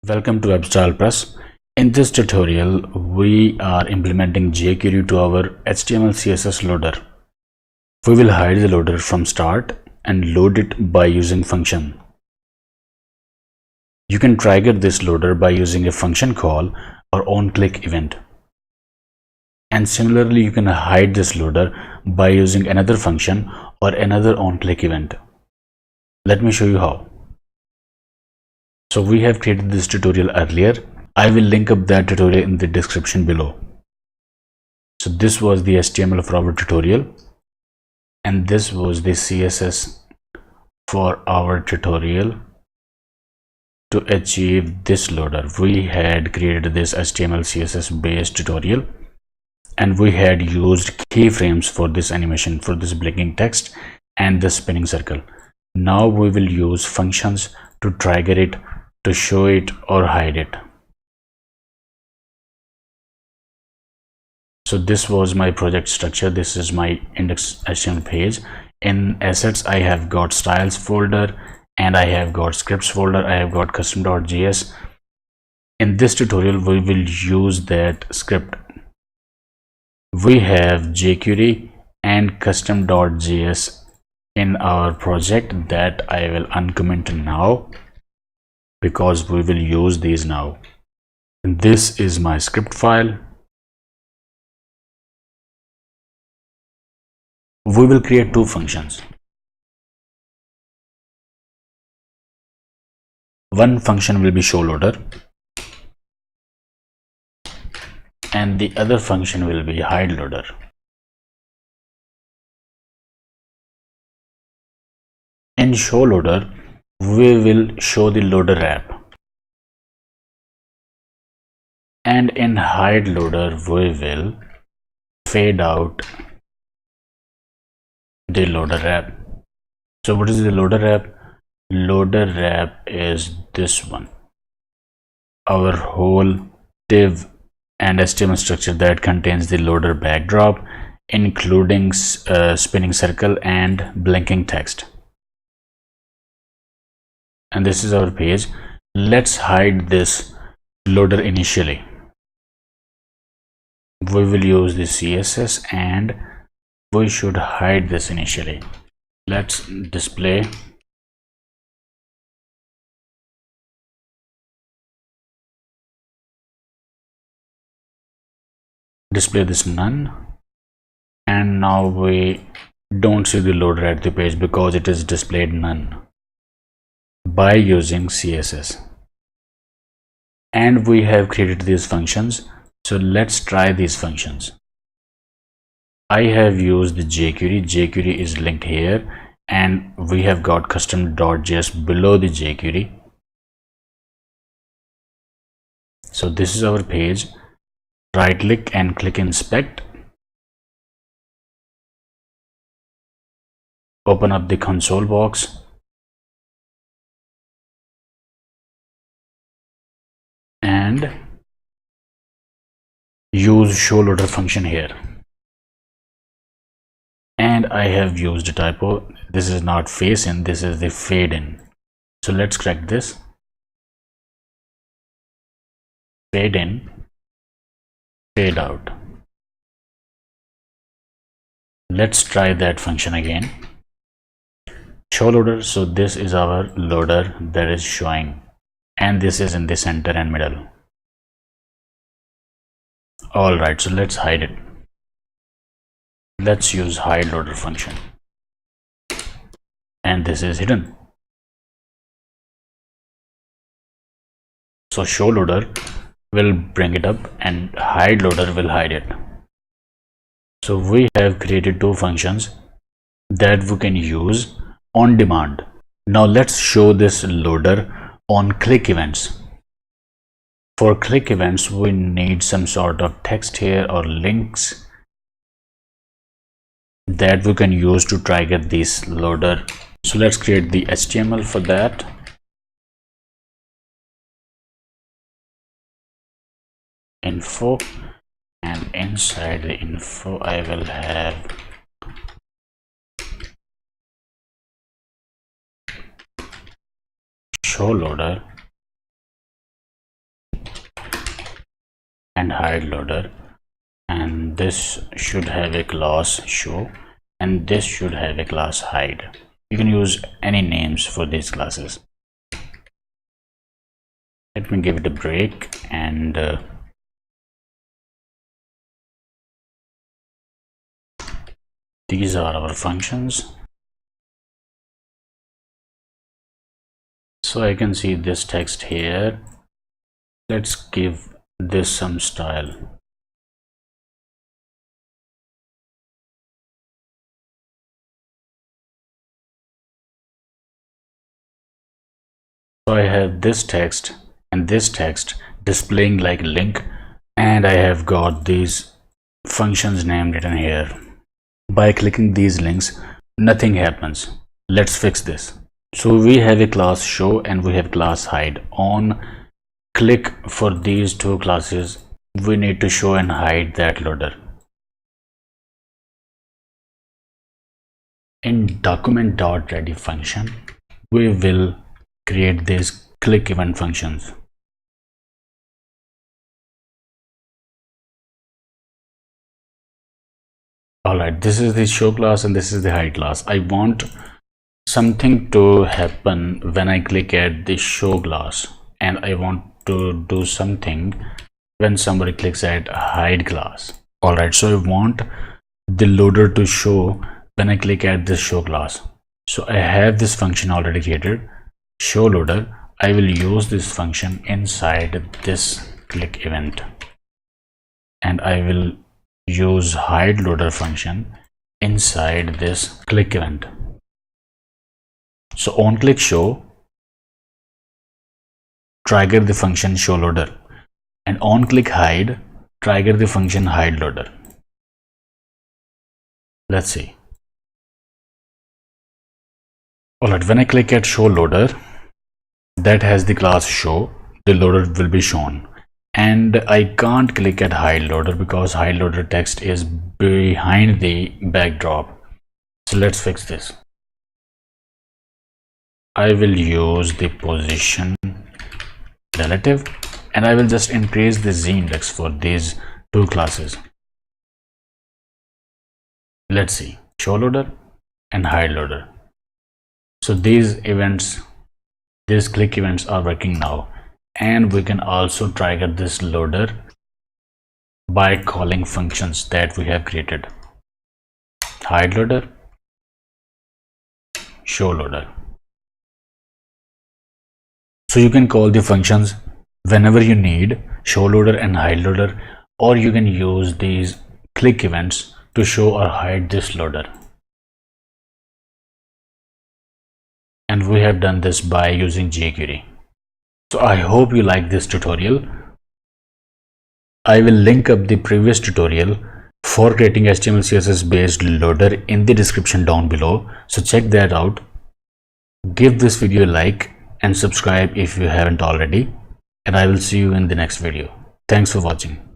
Welcome to WebStylePress. In this tutorial, we are implementing jQuery to our HTML CSS loader. We will hide the loader from start and load it by using function. You can trigger this loader by using a function call or onClick event. And similarly, you can hide this loader by using another function or another onClick event. Let me show you how. So we have created this tutorial earlier. I will link up that tutorial in the description below. So this was the HTML for our tutorial, and this was the CSS for our tutorial. To achieve this loader, we had created this HTML CSS based tutorial, and we had used keyframes for this animation, for this blinking text and the spinning circle. Now we will use functions to trigger it, to show it or hide it. So this was my project structure. This is my index.html page. In assets, I have got styles folder and I have got scripts folder. I have got custom.js. In this tutorial, we will use that script. We have jQuery and custom.js in our project that I will uncomment now, because we will use these now. And this is my script file. We will create two functions. One function will be show loader and the other function will be hide loader. In show loader, we will show the loader wrap, and in hide loader we will fade out the loader wrap. So what is the loader wrap? Loader wrap is this one, our whole div and HTML structure that contains the loader backdrop, including spinning circle and blinking text. And this is our page. Let's hide this loader initially. We will use the CSS and we should hide this initially. Let's display this none, and now we don't see the loader at the page because it is displayed none by using CSS. And we have created these functions, so let's try these functions. I have used the jQuery is linked here, and we have got custom.js below the jQuery. So this is our page. Right click and click inspect. Open up the console box and use show loader function here. And I have used a typo. This is not face in, this is the fade in. So let's correct this. Fade in, fade out. Let's try that function again. Show loader. So this is our loader that is showing, and this is in the center and middle. All right, so let's hide it. Let's use hide loader function, and this is hidden. So show loader will bring it up and hide loader will hide it. So we have created two functions that we can use on demand. Now let's show this loader on click events. For click events, we need some sort of text here or links that we can use to trigger this loader. So let's create the HTML for that. Info, and inside the info I will have show loader and hide loader, and this should have a class show, and this should have a class hide. You can use any names for these classes. Let me give it a break, and these are our functions. So I can see this text here. Let's give this some style. So I have this text and this text displaying like link, and I have got these functions name written here. By clicking these links, nothing happens. Let's fix this. So we have a class show and we have class hide. On click for these two classes, we need to show and hide that loader. In document.ready function, we will create these click event functions. Alright, this is the show class and this is the hide class. I want something to happen when I click at the show class, and I want to do something when somebody clicks at hide class. Alright, so I want the loader to show when I click at this show class. So I have this function already created, show loader. I will use this function inside this click event, and I will use hide loader function inside this click event. So on click show, trigger the function show loader, and on click hide, trigger the function hide loader. Let's see. Alright, when I click at show loader, that has the class show, the loader will be shown, and I can't click at hide loader because hide loader text is behind the backdrop. So let's fix this. I will use the position relative, and I will just increase the z index for these two classes. Let's see, show loader and hide loader. So these events, these click events are working now, and we can also trigger this loader by calling functions that we have created. Hide loader, show loader. So you can call the functions whenever you need, show loader and hide loader, or you can use these click events to show or hide this loader. And we have done this by using jQuery. So I hope you like this tutorial. I will link up the previous tutorial for creating HTML CSS based loader in the description down below. So check that out. Give this video a like and subscribe if you haven't already. And I will see you in the next video. Thanks for watching.